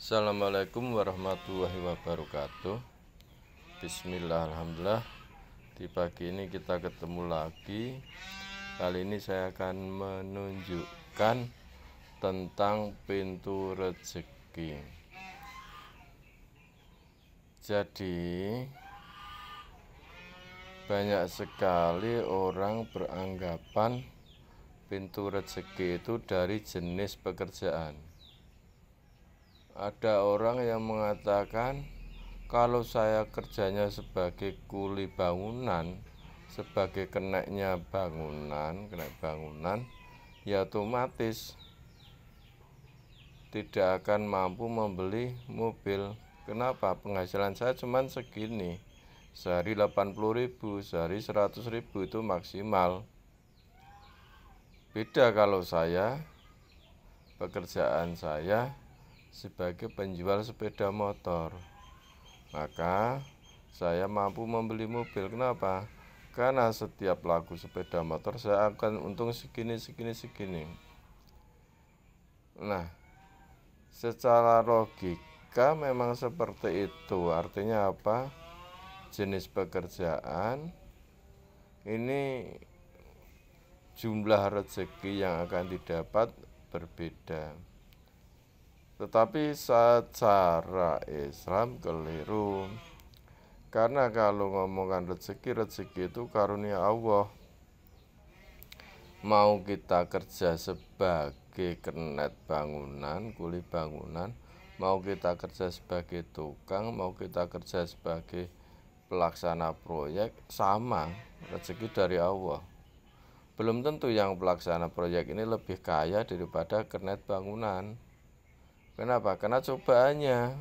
Assalamualaikum warahmatullahi wabarakatuh. Bismillah, alhamdulillah. Di pagi ini kita ketemu lagi. Kali ini saya akan menunjukkan tentang pintu rezeki. Jadi banyak sekali orang beranggapan pintu rezeki itu dari jenis pekerjaan. Ada orang yang mengatakan kalau saya kerjanya sebagai kuli bangunan, sebagai kenaiknya kenaik bangunan, ya otomatis tidak akan mampu membeli mobil. Kenapa? Penghasilan saya cuma segini, sehari 80.000, sehari 100.000 itu maksimal. Beda kalau saya, pekerjaan saya sebagai penjual sepeda motor, maka saya mampu membeli mobil. Kenapa? Karena setiap laku sepeda motor saya akan untung segini. Nah, secara logika memang seperti itu. Artinya apa? Jenis pekerjaan ini jumlah rezeki yang akan didapat berbeda. Tetapi secara Islam keliru. Karena kalau ngomongkan rezeki itu karunia Allah. Mau kita kerja sebagai kenet bangunan, kuli bangunan, mau kita kerja sebagai tukang, mau kita kerja sebagai pelaksana proyek, sama, rezeki dari Allah. Belum tentu yang pelaksana proyek ini lebih kaya daripada kenet bangunan. Kenapa? Karena cobaannya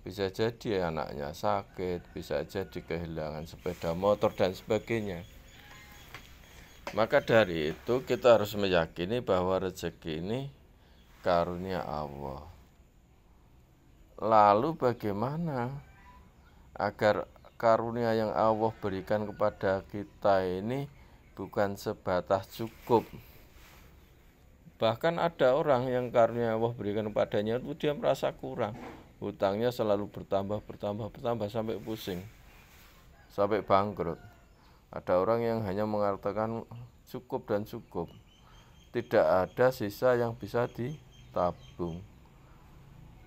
bisa jadi anaknya sakit, bisa jadi kehilangan sepeda motor dan sebagainya. Maka dari itu kita harus meyakini bahwa rezeki ini karunia Allah. Lalu bagaimana agar karunia yang Allah berikan kepada kita ini bukan sebatas cukup? Bahkan ada orang yang karunia Allah berikan kepadanya itu dia merasa kurang. Hutangnya selalu bertambah sampai pusing, sampai bangkrut. Ada orang yang hanya mengatakan cukup dan cukup. Tidak ada sisa yang bisa ditabung.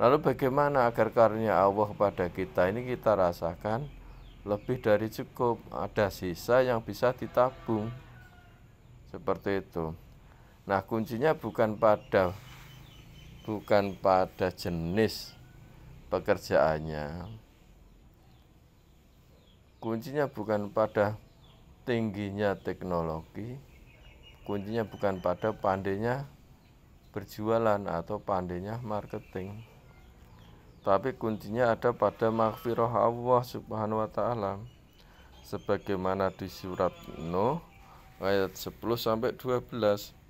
Lalu bagaimana agar karunia Allah kepada kita ini kita rasakan lebih dari cukup, ada sisa yang bisa ditabung. Seperti itu. Nah, kuncinya bukan pada jenis pekerjaannya. Kuncinya bukan pada tingginya teknologi. Kuncinya bukan pada pandainya berjualan atau pandainya marketing. Tapi kuncinya ada pada maghfirah Allah Subhanahu wa taala. Sebagaimana di surat Nuh ayat 10 sampai 12.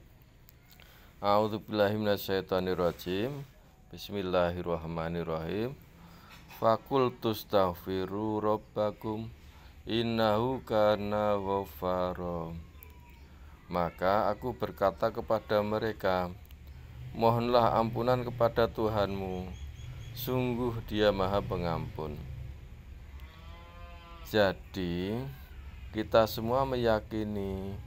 A'udzubillahi minasyaitonirrajim. Bismillahirrahmanirrahim. Fakultus taghfiru rabbakum innahu kana ghaffara. Maka aku berkata kepada mereka, mohonlah ampunan kepada Tuhanmu, sungguh Dia Maha Pengampun. Jadi kita semua meyakini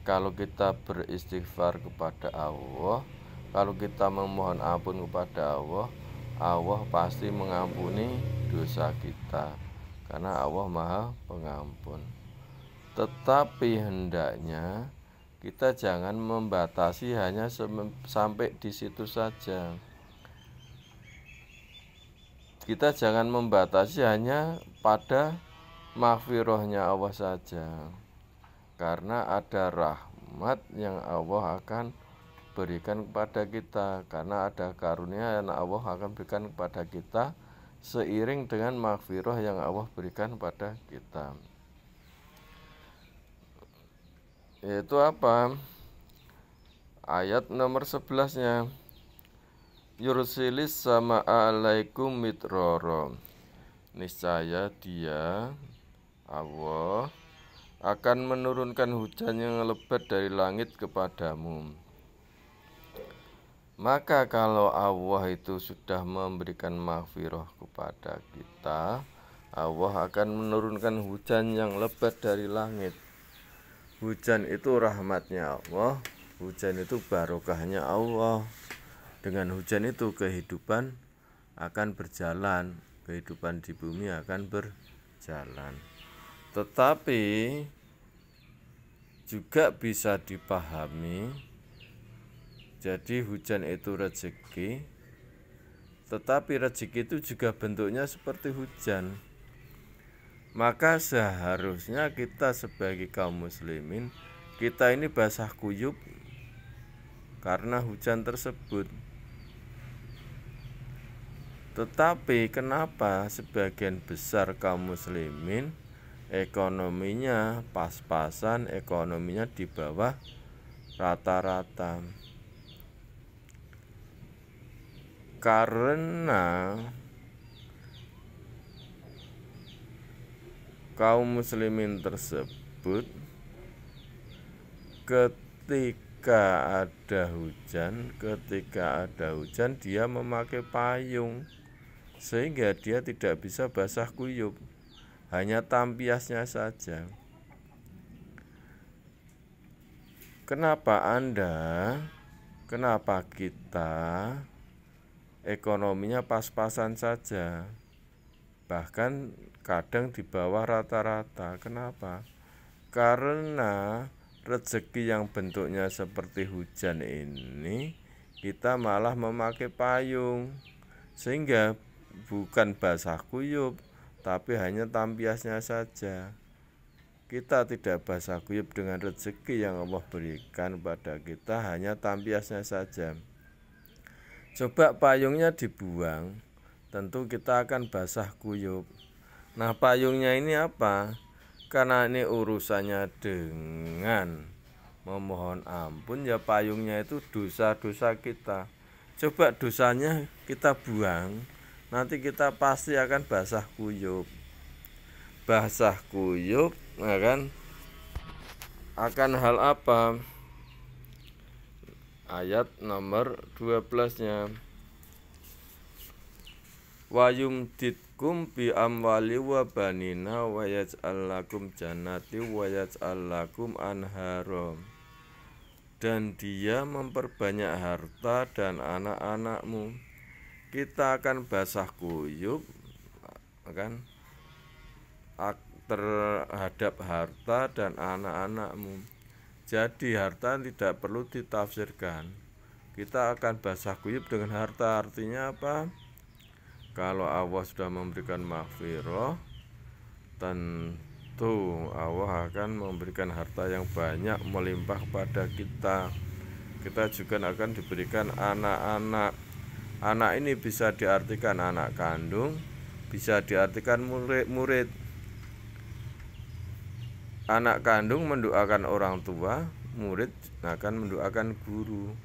kalau kita beristighfar kepada Allah, kalau kita memohon ampun kepada Allah, Allah pasti mengampuni dosa kita, karena Allah Maha Pengampun. Tetapi hendaknya kita jangan membatasi hanya sampai di situ saja. Kita jangan membatasi hanya pada maghfirahnya Allah saja. Karena ada rahmat yang Allah akan berikan kepada kita, karena ada karunia yang Allah akan berikan kepada kita seiring dengan maghfirah yang Allah berikan kepada kita. Yaitu apa? Ayat nomor 11-nya. Yursilis sama alaikum mitroro. Niscaya Dia Allah akan menurunkan hujan yang lebat dari langit kepadamu. Maka kalau Allah itu sudah memberikan maghfirah kepada kita, Allah akan menurunkan hujan yang lebat dari langit. Hujan itu rahmatnya Allah, hujan itu barokahnya Allah. Dengan hujan itu kehidupan akan berjalan, kehidupan di bumi akan berjalan. Tetapi juga bisa dipahami, jadi hujan itu rezeki, tetapi rezeki itu juga bentuknya seperti hujan. Maka seharusnya kita sebagai kaum muslimin, kita ini basah kuyup karena hujan tersebut. Tetapi kenapa sebagian besar kaum muslimin ekonominya pas-pasan, ekonominya di bawah rata-rata? Karena kaum muslimin tersebut ketika ada hujan dia memakai payung, sehingga dia tidak bisa basah kuyup, hanya tampiasnya saja. Kenapa kita ekonominya pas-pasan saja, bahkan kadang di bawah rata-rata? Kenapa? Karena rezeki yang bentuknya seperti hujan ini kita malah memakai payung, sehingga bukan basah kuyup, tapi hanya tampiasnya saja. Kita tidak basah kuyup dengan rezeki yang Allah berikan pada kita, hanya tampiasnya saja. Coba payungnya dibuang, tentu kita akan basah kuyup. Nah, payungnya ini apa? Karena ini urusannya dengan memohon ampun, ya payungnya itu dosa-dosa kita. Coba dosanya kita buang, nanti kita pasti akan basah kuyup. Basah kuyup akan hal apa? Ayat nomor 12-nya. Wa yumditkum bi amwali wa banina wa yaj'al lakum jannati wa yaj'al lakum anhara. Dan dia memperbanyak harta dan anak-anakmu. Kita akan basah kuyup terhadap harta dan anak-anakmu. Jadi harta tidak perlu ditafsirkan. Kita akan basah kuyup dengan harta. Artinya apa? Kalau Allah sudah memberikan maghfirah, tentu Allah akan memberikan harta yang banyak melimpah kepada kita. Kita juga akan diberikan anak-anak. Anak ini bisa diartikan anak kandung, bisa diartikan murid. Anak kandung mendoakan orang tua, murid akan mendoakan guru.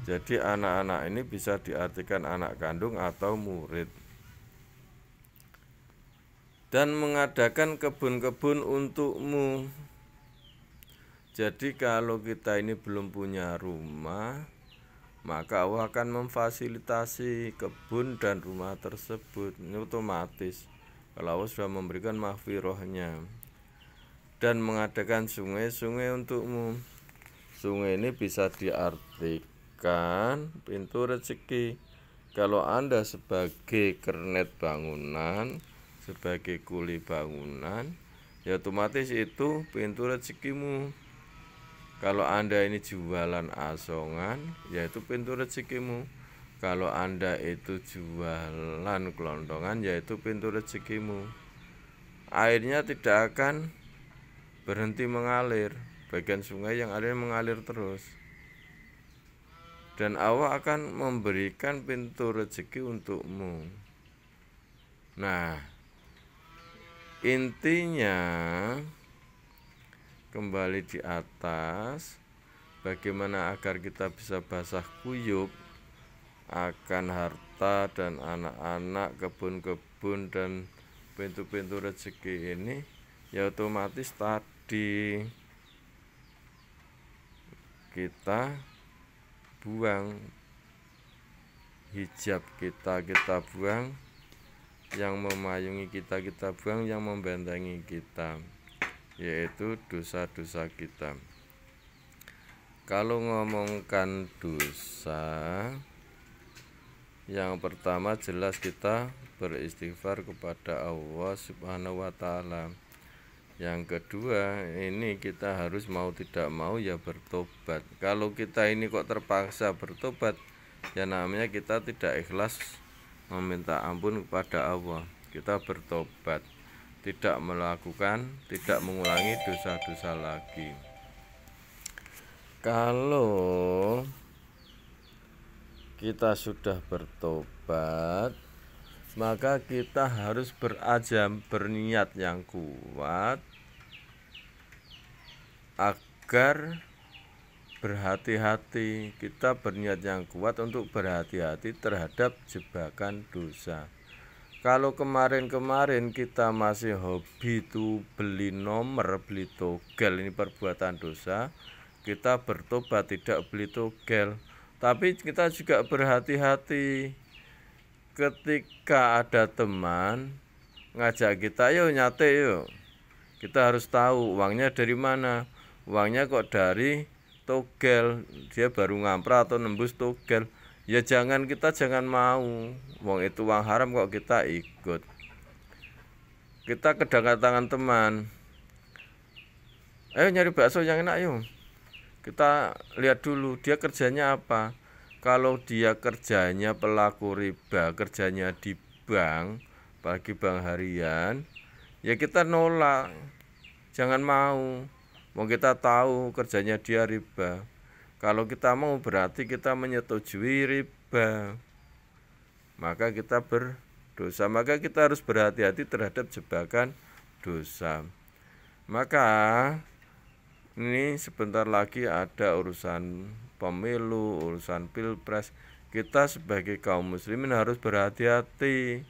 Jadi anak-anak ini bisa diartikan anak kandung atau murid. Dan mengadakan kebun-kebun untukmu. Jadi kalau kita ini belum punya rumah, maka Allah akan memfasilitasi kebun dan rumah tersebut. Ini otomatis kalau Allah sudah memberikan maghfirahnya. Dan mengadakan sungai-sungai untukmu. Sungai ini bisa diartikan pintu rezeki. Kalau Anda sebagai kernet bangunan, sebagai kuli bangunan, ya otomatis itu pintu rezekimu. Kalau Anda ini jualan asongan, ya itu pintu rezekimu. Kalau Anda itu jualan kelondongan, ya itu pintu rezekimu. Airnya tidak akan berhenti mengalir, bagian sungai yang airnya mengalir terus. Dan Allah akan memberikan pintu rezeki untukmu. Nah, intinya kembali di atas, bagaimana agar kita bisa basah kuyup akan harta dan anak-anak, kebun-kebun dan pintu-pintu rezeki ini, ya otomatis tadi kita buang hijab kita buang, yang memayungi kita buang, yang membentengi kita, yaitu dosa-dosa kita. Kalau ngomongkan dosa, yang pertama jelas kita beristighfar kepada Allah Subhanahu wa Ta'ala. Yang kedua, ini kita harus mau tidak mau ya bertobat. Kalau kita ini kok terpaksa bertobat, ya namanya kita tidak ikhlas meminta ampun kepada Allah. Kita bertobat, tidak mengulangi dosa-dosa lagi. Kalau kita sudah bertobat, maka kita harus berazam, berniat yang kuat agar berhati-hati. Kita berniat yang kuat untuk berhati-hati terhadap jebakan dosa. Kalau kemarin-kemarin kita masih hobi tuh beli nomor, beli togel, ini perbuatan dosa, kita bertobat tidak beli togel. Tapi kita juga berhati-hati ketika ada teman ngajak kita, yuk nyate yuk. Kita harus tahu uangnya dari mana. Uangnya kok dari togel, dia baru ngampra atau nembus togel. Ya jangan mau. Uang itu uang haram kok kita ikut. Kita kedatangan teman, ayo nyari bakso yang enak yuk. Kita lihat dulu dia kerjanya apa. Kalau dia kerjanya pelaku riba, kerjanya di bank, pagi bank harian, ya kita nolak. Jangan mau. Mau kita tahu kerjanya dia riba. Kalau kita mau berarti kita menyetujui riba. Maka kita berdosa. Maka kita harus berhati-hati terhadap jebakan dosa. Maka ini sebentar lagi ada urusan pemilu, urusan pilpres. Kita sebagai kaum muslimin harus berhati-hati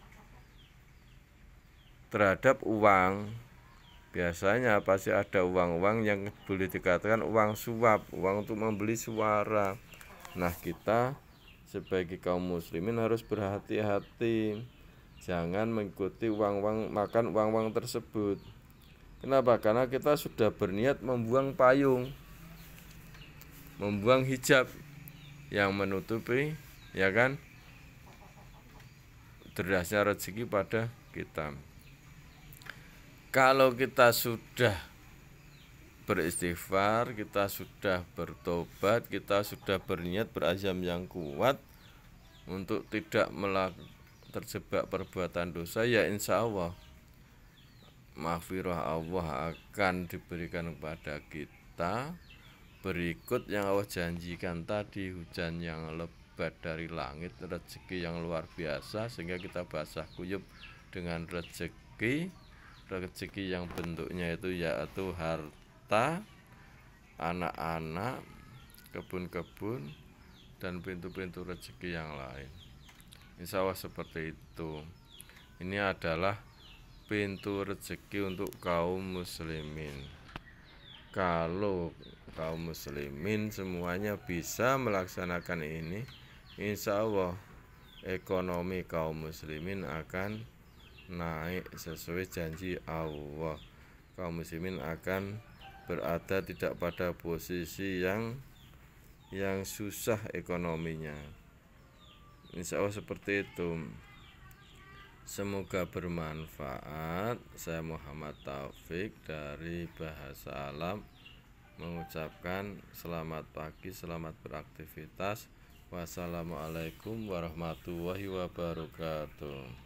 terhadap uang. Biasanya pasti ada uang-uang yang boleh dikatakan uang suap, uang untuk membeli suara. Nah, kita sebagai kaum muslimin harus berhati-hati. Jangan mengikuti makan uang-uang tersebut. Kenapa? Karena kita sudah berniat membuang payung, membuang hijab yang menutupi, ya kan, derasnya rezeki pada kita. Kalau kita sudah beristighfar, kita sudah bertobat, kita sudah berniat berazam yang kuat untuk tidak terjebak perbuatan dosa, ya insya Allah maghfirah Allah akan diberikan kepada kita. Berikut yang Allah janjikan tadi, hujan yang lebat dari langit, rezeki yang luar biasa sehingga kita basah kuyup dengan rezeki yang bentuknya itu yaitu harta, anak-anak, kebun-kebun, dan pintu-pintu rezeki yang lain. Insya Allah seperti itu. Ini adalah pintu rezeki untuk kaum muslimin. Kalau kaum muslimin semuanya bisa melaksanakan ini, insya Allah ekonomi kaum muslimin akan naik sesuai janji Allah. Kaum muslimin akan berada tidak pada posisi yang susah ekonominya. Insya Allah seperti itu. Semoga bermanfaat. Saya Muhammad Taufik dari Bahasa Alam mengucapkan selamat pagi, selamat beraktivitas. Wassalamualaikum warahmatullahi wabarakatuh.